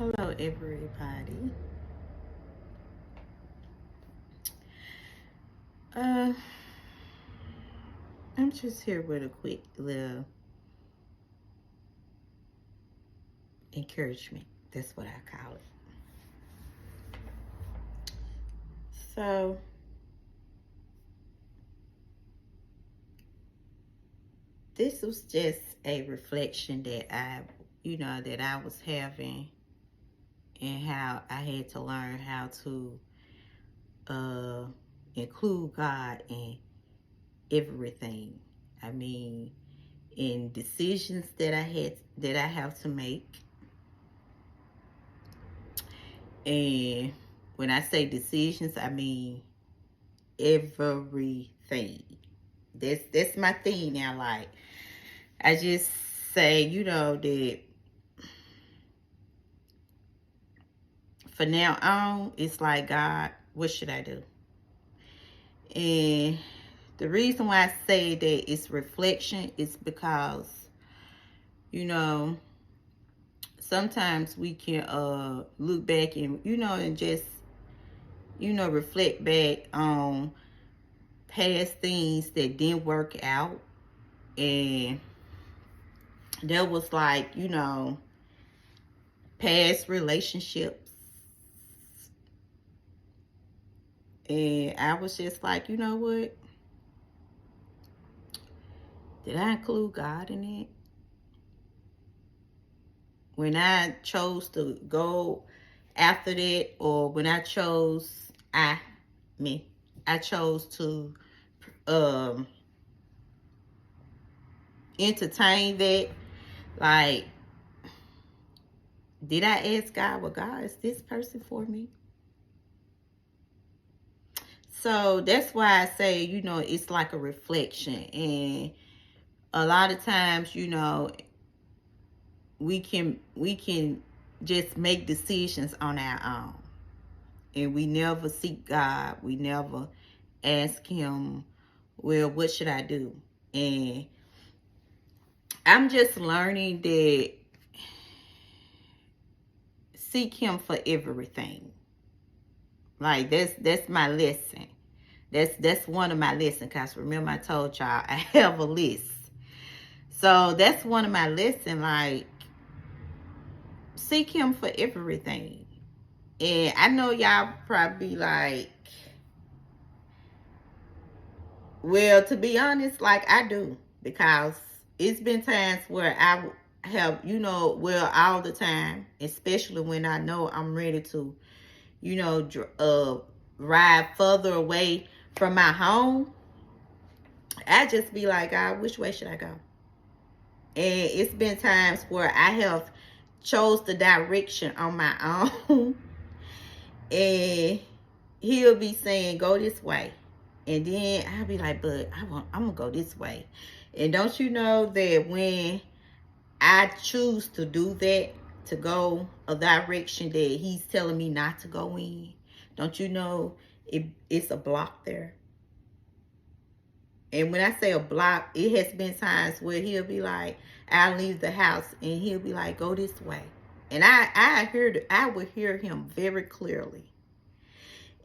Hello, everybody. Uh, I'm just here with a quick little encouragement. That's what I call it. So, this was just a reflection that I was having, and how I had to learn how to uh include God in everything. I mean, in decisions that I have to make. And when I say decisions, I mean everything. That's my thing now. Like, I just say, that for now on, it's like, God, what should I do? And the reason why I say that it's reflection is because, you know, sometimes we can look back and, and just, reflect back on past things that didn't work out. And there was like, past relationships. And I was just like, you know what? Did I include God in it? When I chose to go after that, or when I chose, I chose to um entertain that. Like, did I ask God, well, God, is this person for me? So that's why I say, it's like a reflection. And a lot of times, we can just make decisions on our own. And we never seek God. We never ask him, well, what should I do? And I'm just learning that seek him for everything. Like, that's my lesson. That's one of my lessons. Because remember, I told y'all I have a list. So that's one of my lessons. Like, seek him for everything. And I know y'all probably like, well, to be honest, like, I do. Because it's been times where I have, well, all the time, especially when I know I'm ready to, ride further away from my home. I just be like, God, which way should I go? And it's been times where I have chose the direction on my own. And he'll be saying, go this way. And then I'll be like, but I'm going to go this way. And don't you know that when I choose to do that, to go a direction that he's telling me not to go in, don't you know it's a block there? And when I say a block, it has been times where he'll be like, I'll leave the house and he'll be like, go this way. And I would hear him very clearly.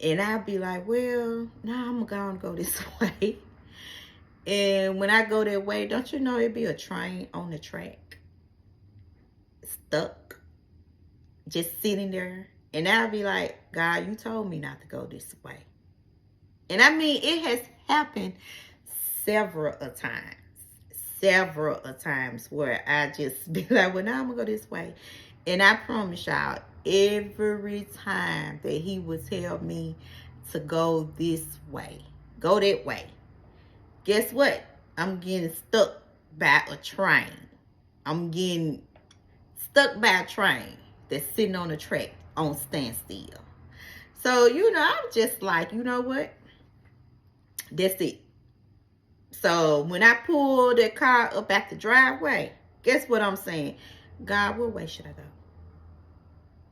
And I'll be like, well, now I'm going to go this way. And when I go that way, don't you know it'd be a train on the track, stuck, just sitting there. And I'll be like, God, you told me not to go this way. And I mean, it has happened several a times where I just be like, well, now I'm going to go this way. And I promise y'all, every time that he would tell me to go this way, go that way, guess what? I'm getting stuck by a train. I'm getting stuck by a train that's sitting on the track on standstill. So, I'm just like, you know what? That's it. So when I pull that car up at the driveway, guess what I'm saying? God, what way should I go?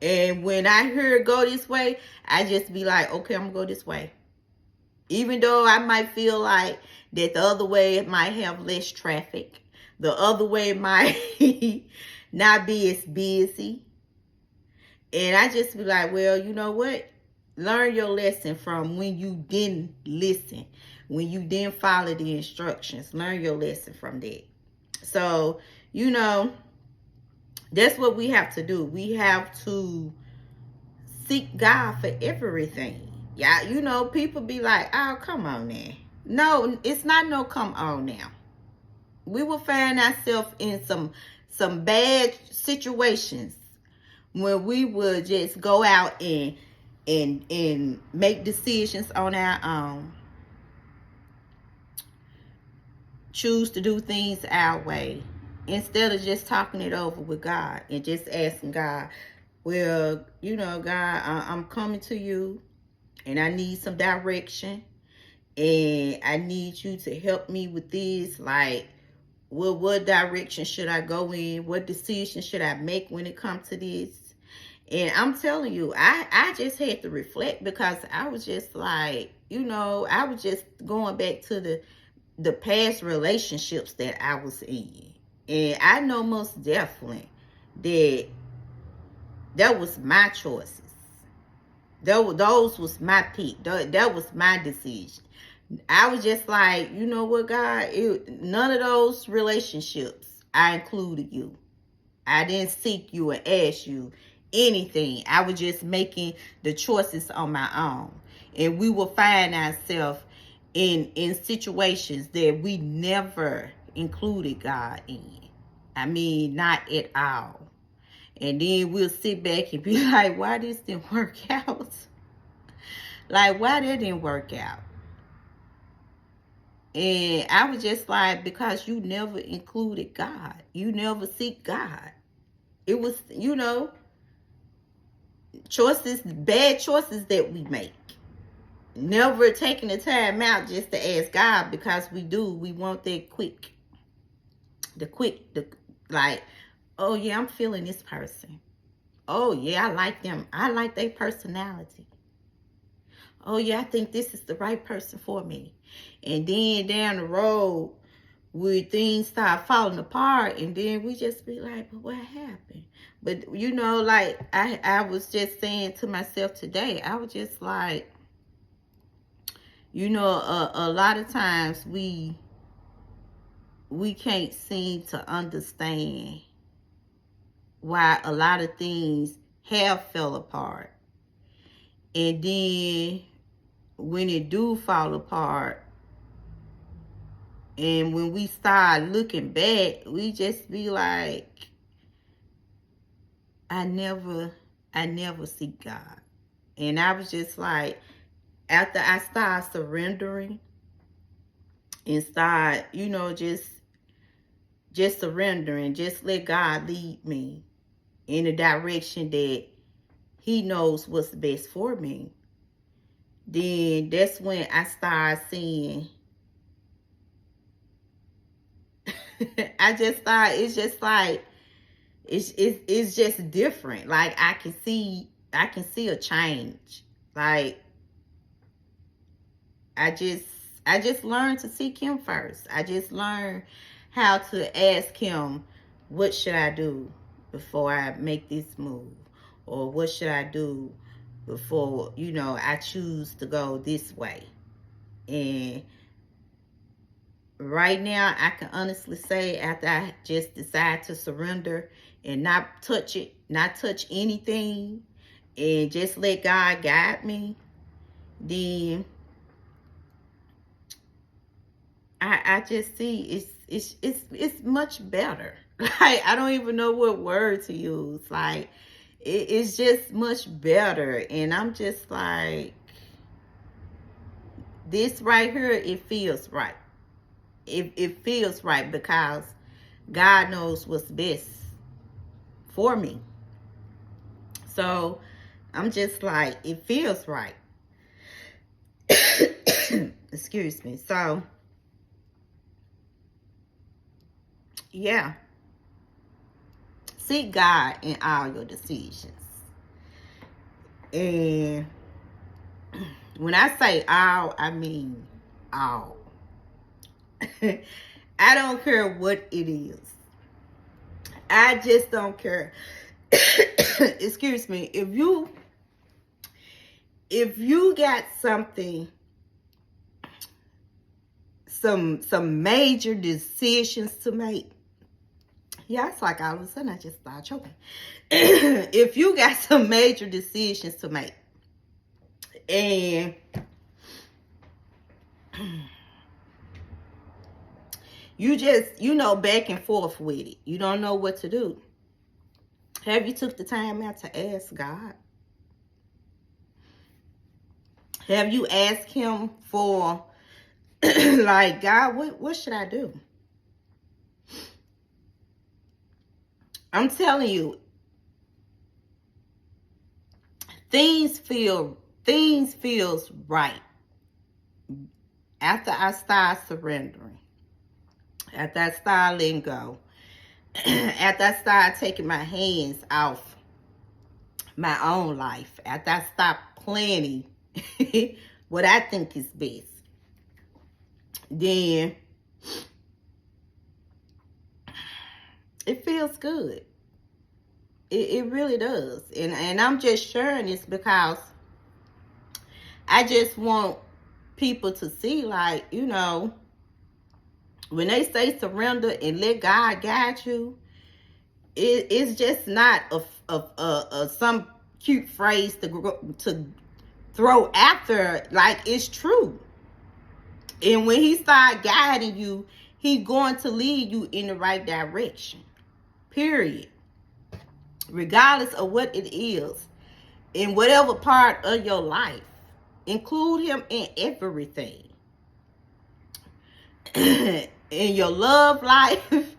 And when I hear go this way, I just be like, okay, I'm going to go this way. Even though I might feel like that the other way might have less traffic. The other way might not be as busy. And I just be like, well, you know what? Learn your lesson from when you didn't listen, when you didn't follow the instructions. Learn your lesson from that. So, you know, that's what we have to do. We have to seek God for everything. Yeah, you know, people be like, oh, come on now. No, it's not no come on now. We will find ourselves in some bad situations when we would just go out and make decisions on our own, choose to do things our way, instead of just talking it over with God and just asking God, well, you know, God, I'm coming to you and I need some direction and I need you to help me with this. Like, well, what direction should I go in? What decision should I make when it comes to this? And I'm telling you, I just had to reflect, because I was just like, you know, I was just going back to the past relationships that I was in. And I know most definitely that was my choices. Those was my pick. That was my decision. I was just like, you know what, God, none of those relationships, I included you. I didn't seek you and ask you anything. I was just making the choices on my own. And we will find ourselves in situations that we never included God in. I mean, not at all. And then we'll sit back and be like, why this didn't work out? Like, why that didn't work out? And I was just like, because you never included God. You never seek God. It was, you know, choices, bad choices that we make. Never taking the time out just to ask God, because we want that quick. Like, oh yeah, I'm feeling this person. Oh yeah, I like them. I like their personality. Oh yeah, I think this is the right person for me. And then down the road, where things start falling apart, and then we just be like, but what happened? But you know, like I was just saying to myself today, I was just like, you know, a lot of times we can't seem to understand why a lot of things have fell apart. And then when it do fall apart, and when we start looking back, we just be like, I never seek God. And I was just like, after I start surrendering and start, you know, just surrendering, just let God lead me in the direction that he knows what's best for me, then that's when I start seeing I just thought it's just like it's just different. Like I can see a change. Like I just learned to seek him first. I just learned how to ask him, what should I do before I make this move? Or what should I do before, you know, I choose to go this way? And right now, I can honestly say, after I just decide to surrender and not touch it, not touch anything, and just let God guide me, then I just see it's much better. Like, I don't even know what word to use. Like, it's just much better. And I'm just like, this right here, it feels right. It feels right, because God knows what's best for me. So I'm just like, it feels right. Excuse me. So yeah, seek God in all your decisions. And when I say all, I mean all. I don't care what it is. I just don't care. excuse me, if you got something, some major decisions to make. Yeah, it's like all of a sudden I just started choking. If you got some major decisions to make, and you just, back and forth with it, you don't know what to do. Have you took the time out to ask God? Have you asked him for, like, God, what should I do? I'm telling you, things feels right after I start surrendering, after I start letting go, after I start taking my hands off my own life, after I stop planning what I think is best, then it feels good. It really does. And I'm just sharing this because I just want people to see, like, when they say surrender and let God guide you, it's just not a some cute phrase to throw after. Like, it's true. And when he start guiding you, he's going to lead you in the right direction. Period. Regardless of what it is, in whatever part of your life, include him in everything. In your love life,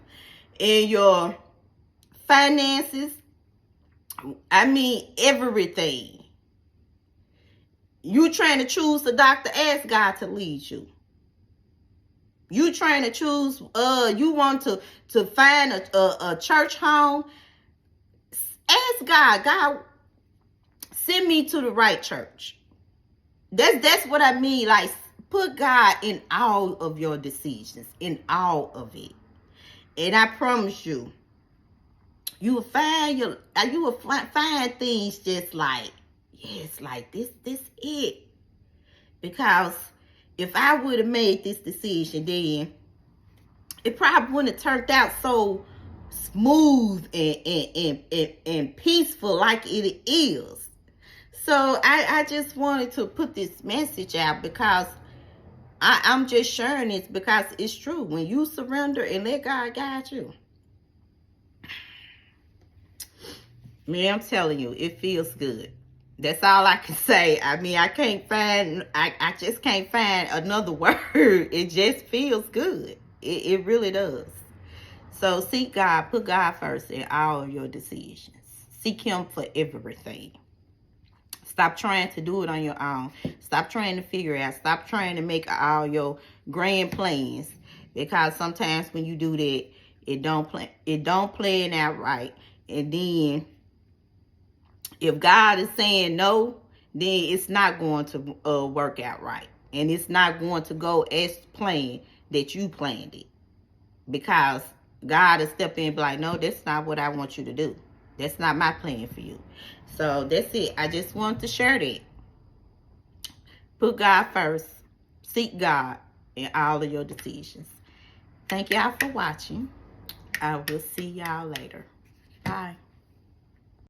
in your finances, I mean everything. You trying to choose the doctor, ask God to lead you. You trying to choose, you want to find a church home, ask God, send me to the right church. That's what I mean. Like, put God in all of your decisions, in all of it. And I promise you, you will find things just like, yes, like this it. Because if I would have made this decision, then it probably wouldn't have turned out so smooth and peaceful like it is. So I just wanted to put this message out because I'm just sharing this because it's true. When you surrender and let God guide you, man, I'm telling you, it feels good. That's all I can say. I mean, I just can't find another word. It just feels good. It really does. So seek God, put God first in all of your decisions. Seek him for everything. Stop trying to do it on your own. Stop trying to figure it out. Stop trying to make all your grand plans. Because sometimes when you do that, it don't plan out right. And then if God is saying no, then it's not going to work out right. And it's not going to go as planned that you planned it. Because God will step in and be like, no, that's not what I want you to do. That's not my plan for you. So that's it. I just wanted to share that. Put God first. Seek God in all of your decisions. Thank y'all for watching. I will see y'all later. Bye.